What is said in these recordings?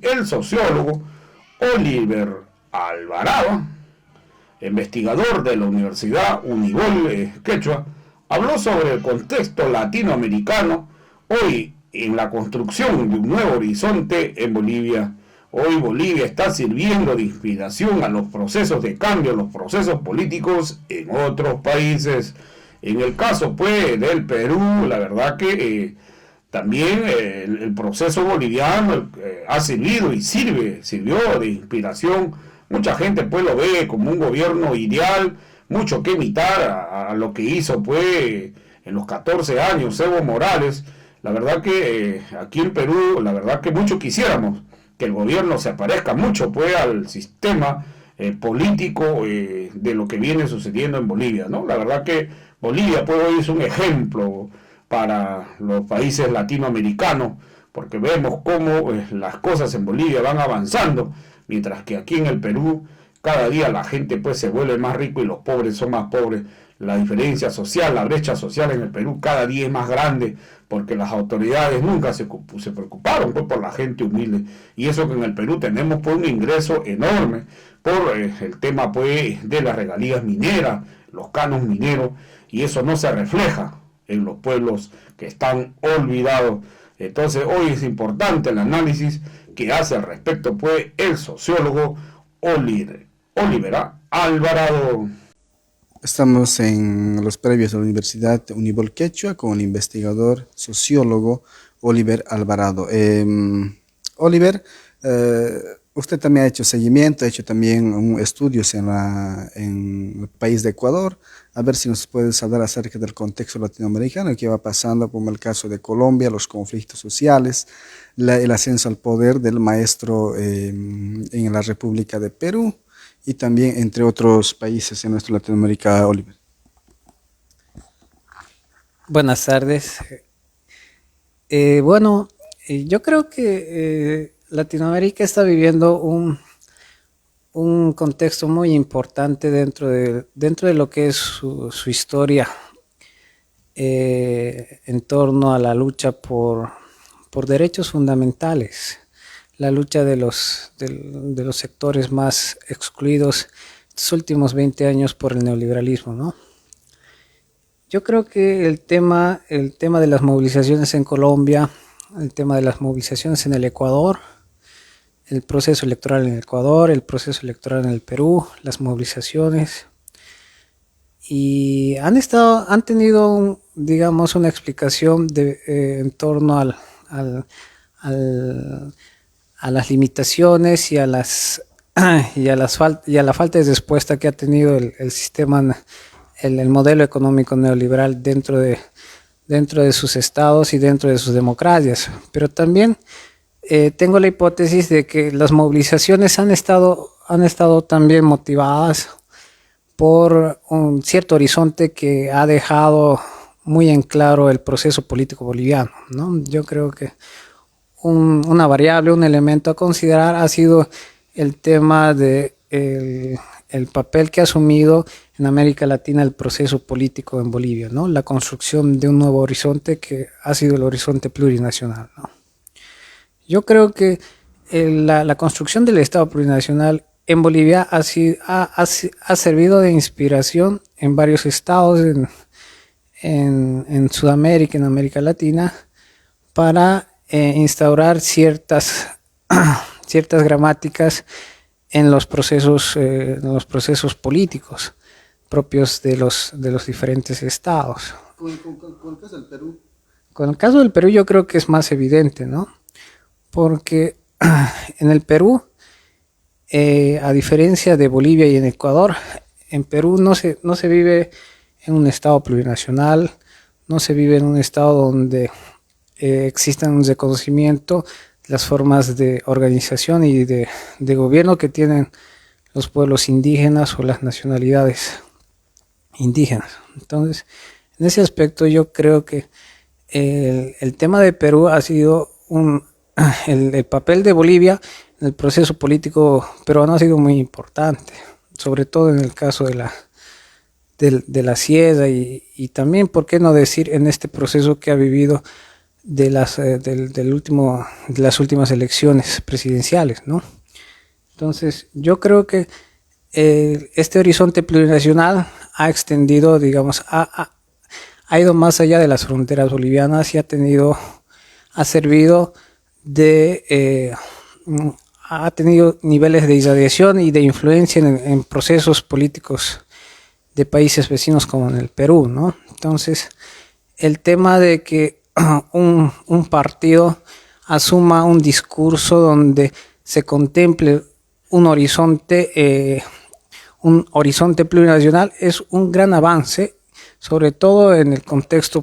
El sociólogo Oliver Alvarado, investigador de la Universidad Unibol Quechua, habló sobre el contexto latinoamericano hoy en la construcción de un nuevo horizonte en Bolivia. Hoy Bolivia está sirviendo de inspiración a los procesos de cambio, los procesos políticos en otros países. En el caso pues del Perú, la verdad que también el proceso boliviano ha servido y sirvió de inspiración. Mucha gente pues lo ve como un gobierno ideal, mucho que imitar a lo que hizo pues en los 14 años Evo Morales. La verdad que aquí en Perú, la verdad que mucho quisiéramos que el gobierno se aparezca mucho pues al sistema político de lo que viene sucediendo en Bolivia, ¿no? La verdad que Bolivia pues hoy es un ejemplo para los países latinoamericanos, porque vemos cómo las cosas en Bolivia van avanzando, mientras que aquí en el Perú cada día la gente pues se vuelve más rico y los pobres son más pobres. La diferencia social, la brecha social en el Perú cada día es más grande porque las autoridades nunca se preocuparon pues, por la gente humilde. Y eso que en el Perú tenemos pues, un ingreso enorme por el tema pues, de las regalías mineras, los canos mineros, y eso no se refleja en los pueblos que están olvidados. Entonces hoy es importante el análisis que hace al respecto pues el sociólogo Oliver Alvarado. Estamos en los previos de la Universidad Unibol Quechua con el investigador sociólogo Oliver Alvarado. Oliver, usted también ha hecho seguimiento, ha hecho también estudios en el país de Ecuador. A ver si nos puedes hablar acerca del contexto latinoamericano y qué va pasando, como el caso de Colombia, los conflictos sociales, el ascenso al poder del maestro en la República de Perú y también entre otros países en nuestra Latinoamérica, Oliver. Buenas tardes. Bueno, yo creo que Latinoamérica está viviendo un contexto muy importante dentro de lo que es su historia en torno a la lucha por derechos fundamentales, la lucha de los sectores más excluidos estos últimos 20 años por el neoliberalismo, ¿no? Yo creo que el tema de las movilizaciones en Colombia, el tema de las movilizaciones en el Ecuador, el proceso electoral en Ecuador, el proceso electoral en el Perú, las movilizaciones, y han tenido, digamos, una explicación en torno a las limitaciones y a la falta de respuesta que ha tenido el sistema, el modelo económico neoliberal dentro de sus estados y dentro de sus democracias. Pero también tengo la hipótesis de que las movilizaciones han estado también motivadas por un cierto horizonte que ha dejado muy en claro el proceso político boliviano, ¿no? Yo creo que una variable, un elemento a considerar ha sido el tema de el papel que ha asumido en América Latina el proceso político en Bolivia, ¿no? La construcción de un nuevo horizonte que ha sido el horizonte plurinacional, ¿no? Yo creo que la construcción del Estado plurinacional en Bolivia ha servido de inspiración en varios estados en Sudamérica, en América Latina, para instaurar ciertas gramáticas en los procesos políticos propios de los diferentes estados. Con el caso del Perú. Con el caso del Perú yo creo que es más evidente, ¿no? Porque en el Perú, a diferencia de Bolivia y en Ecuador, en Perú no se vive en un estado plurinacional, no se vive en un estado donde exista un reconocimiento de las formas de organización y de gobierno que tienen los pueblos indígenas o las nacionalidades indígenas. Entonces, en ese aspecto yo creo que el tema de Perú ha sido el papel de Bolivia en el proceso político peruano ha sido muy importante, sobre todo en el caso de la sierra y también, ¿por qué no decir, en este proceso que ha vivido de las últimas elecciones presidenciales, ¿no? Entonces, yo creo que este horizonte plurinacional ha extendido, digamos, ha ido más allá de las fronteras bolivianas y ha servido ha tenido niveles de irradiación y de influencia en procesos políticos de países vecinos como en el Perú, ¿no? Entonces, el tema de que un partido asuma un discurso donde se contemple un horizonte plurinacional es un gran avance, sobre todo en el contexto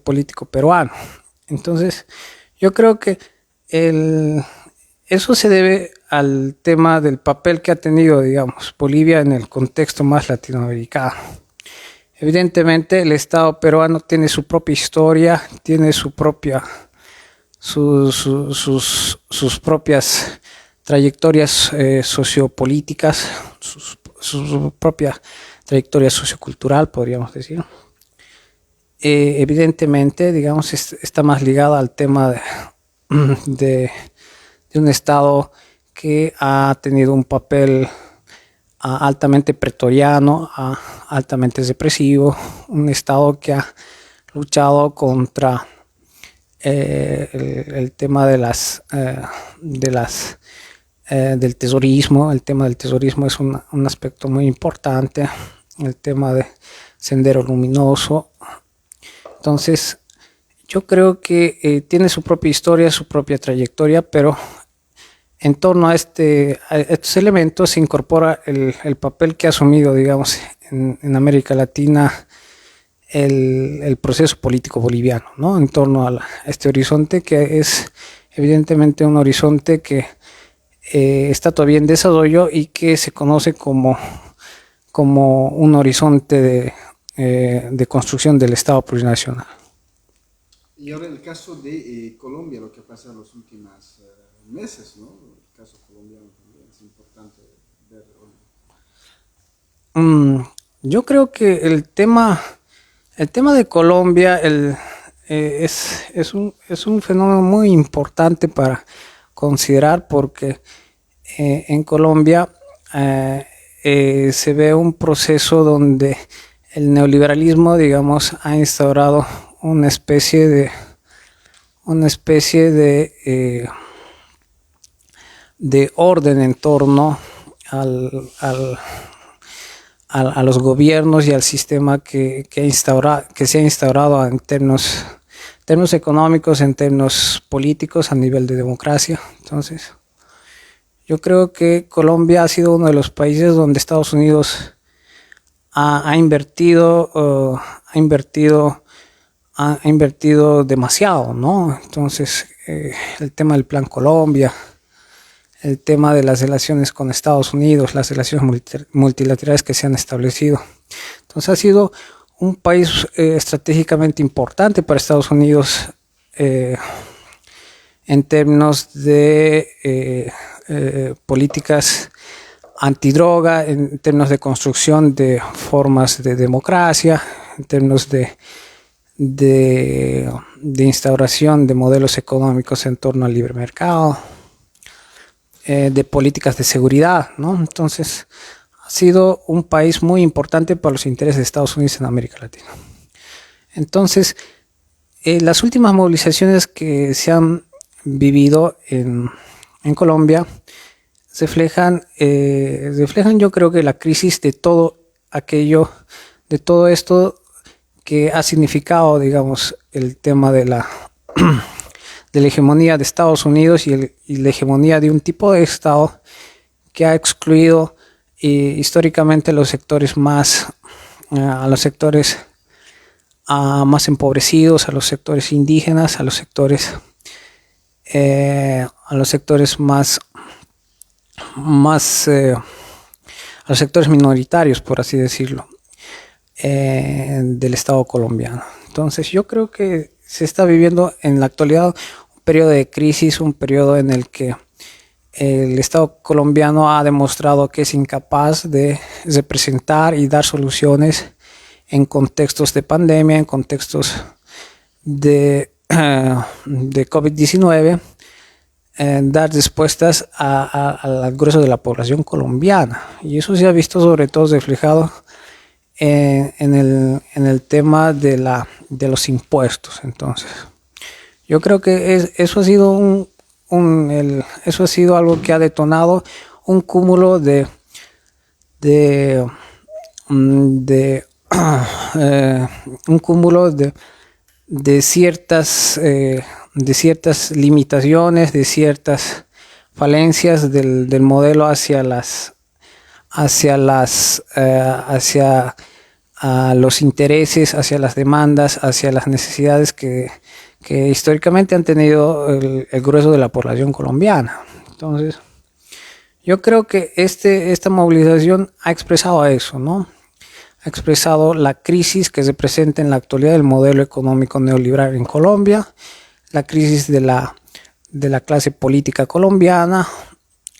político peruano. Entonces, yo creo que eso se debe al tema del papel que ha tenido, digamos, Bolivia en el contexto más latinoamericano. Evidentemente, el Estado peruano tiene su propia historia, tiene sus propias trayectorias sociopolíticas, su propia trayectoria sociocultural, podríamos decir. Evidentemente, digamos, está más ligada al tema de un Estado que ha tenido un papel altamente pretoriano, altamente represivo, un Estado que ha luchado contra el tema del terrorismo. El tema del terrorismo es un aspecto muy importante, el tema de Sendero Luminoso. Entonces, yo creo que tiene su propia historia, su propia trayectoria, pero en torno a estos elementos se incorpora el papel que ha asumido, digamos, en América Latina el proceso político boliviano, ¿no? En torno a este horizonte que es evidentemente un horizonte que está todavía en desarrollo y que se conoce como un horizonte de construcción del Estado plurinacional. Y ahora el caso de Colombia, lo que pasa en los últimos meses, ¿no? El caso colombiano también es importante verlo. Yo creo que el tema de Colombia es un fenómeno muy importante para considerar porque en Colombia se ve un proceso donde el neoliberalismo, digamos, ha instaurado una especie de orden en torno a los gobiernos y al sistema que se ha instaurado en términos económicos, en términos políticos, a nivel de democracia. Entonces, yo creo que Colombia ha sido uno de los países donde Estados Unidos ha invertido demasiado, ¿no? Entonces, el tema del Plan Colombia, el tema de las relaciones con Estados Unidos, las relaciones multilaterales que se han establecido. Entonces, ha sido un país estratégicamente importante para Estados Unidos en términos de políticas antidroga, en términos de construcción de formas de democracia, en términos de instauración de modelos económicos en torno al libre mercado, de políticas de seguridad, ¿no? Entonces, ha sido un país muy importante para los intereses de Estados Unidos en América Latina. Entonces, las últimas movilizaciones que se han vivido en Colombia reflejan yo creo que la crisis de todo esto que ha significado, digamos, el tema de la hegemonía de Estados Unidos y la hegemonía de un tipo de Estado que ha excluido históricamente a los sectores más empobrecidos, a los sectores indígenas, a los sectores a los sectores minoritarios, por así decirlo, del Estado colombiano. Entonces, yo creo que se está viviendo en la actualidad un periodo de crisis, un periodo en el que el Estado colombiano ha demostrado que es incapaz de representar y dar soluciones en contextos de pandemia, en contextos de COVID-19, dar respuestas al grueso de la población colombiana. Y eso se ha visto sobre todo reflejado en el tema de los impuestos. Entonces, yo creo que eso ha sido eso ha sido algo que ha detonado un cúmulo de ciertas limitaciones, de ciertas falencias del modelo hacia los intereses, hacia las demandas, hacia las necesidades que históricamente han tenido el grueso de la población colombiana. Entonces, yo creo que esta movilización ha expresado eso, ¿no? Ha expresado la crisis que se presenta en la actualidad del modelo económico neoliberal en Colombia, la crisis de la clase política colombiana,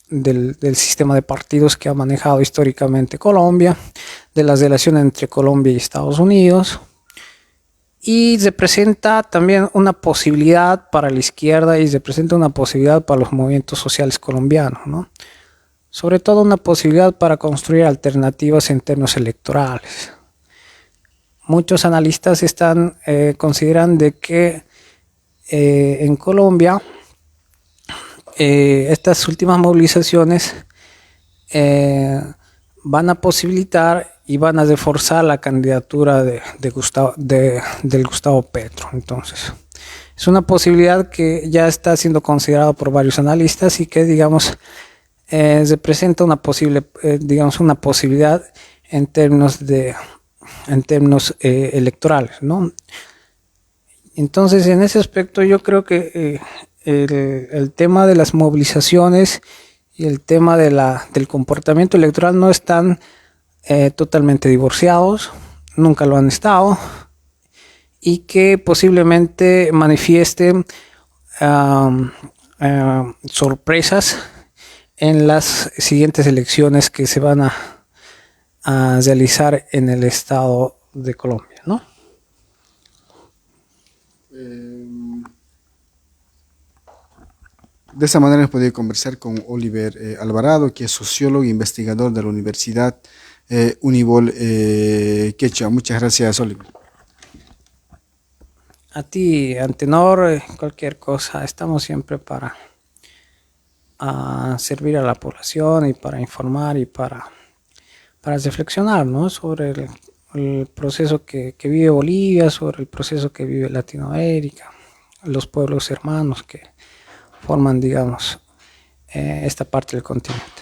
del sistema de partidos que ha manejado históricamente Colombia, de las relaciones entre Colombia y Estados Unidos, y se presenta también una posibilidad para la izquierda y se presenta una posibilidad para los movimientos sociales colombianos, ¿no? Sobre todo una posibilidad para construir alternativas en términos electorales. Muchos analistas consideran de que en Colombia estas últimas movilizaciones van a posibilitar y van a reforzar la candidatura del Gustavo Petro. Entonces, es una posibilidad que ya está siendo considerada por varios analistas y que, digamos, se presenta una posibilidad en términos electorales, ¿no? Entonces, en ese aspecto, yo creo que el tema de las movilizaciones y el tema del comportamiento electoral no están totalmente divorciados, nunca lo han estado, y que posiblemente manifiesten sorpresas en las siguientes elecciones que se van a realizar en el estado de Colombia, ¿no? De esa manera hemos podido conversar con Oliver Alvarado, que es sociólogo e investigador de la Universidad Unibol Quechua. Muchas gracias, Oliver. A ti, Antenor, cualquier cosa, estamos siempre para servir a la población y para informar y para reflexionar, ¿no? Sobre el proceso que vive Bolivia, sobre el proceso que vive Latinoamérica, los pueblos hermanos que forman, digamos, esta parte del continente.